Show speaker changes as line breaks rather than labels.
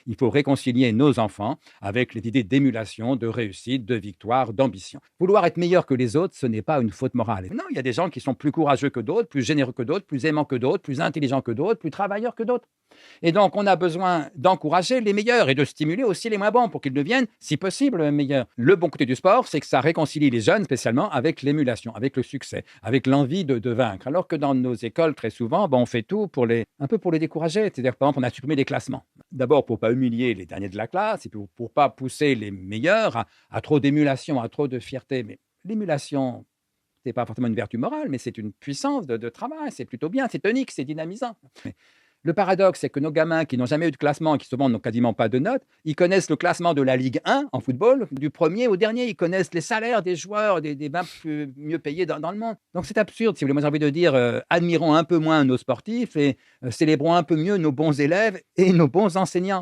Il faut réconcilier nos enfants avec les idées d'émulation, de réussite, de victoire, d'ambition. Vouloir être meilleur que les autres, ce n'est pas une faute morale. Non, il y a des gens qui sont plus courageux que d'autres, plus généreux que d'autres, plus aimants que d'autres, plus intelligents que d'autres, plus travailleurs que d'autres. Et donc, on a besoin d'encourager les meilleurs et de stimuler aussi les moins bons pour qu'ils deviennent, si possible, meilleurs. Le bon côté du sport, c'est que ça réconcilie les jeunes, spécialement avec l'émulation, avec le succès, avec l'envie de vaincre. Alors que dans nos écoles, très souvent, on fait tout un peu pour les décourager. C'est-à-dire, par exemple, on a supprimé les classements. D'abord, pour ne pas humilier les derniers de la classe et pour ne pas pousser les meilleurs à trop d'émulation, à trop de fierté. Mais l'émulation, ce n'est pas forcément une vertu morale, mais c'est une puissance de travail. C'est plutôt bien, c'est tonique, c'est dynamisant. Le paradoxe, c'est que nos gamins qui n'ont jamais eu de classement et qui souvent n'ont quasiment pas de notes, ils connaissent le classement de la Ligue 1 en football, du premier au dernier. Ils connaissent les salaires des joueurs, des 20 mieux payés dans le monde. Donc c'est absurde, si vous voulez. Moi, j'ai envie de dire, admirons un peu moins nos sportifs et célébrons un peu mieux nos bons élèves et nos bons enseignants.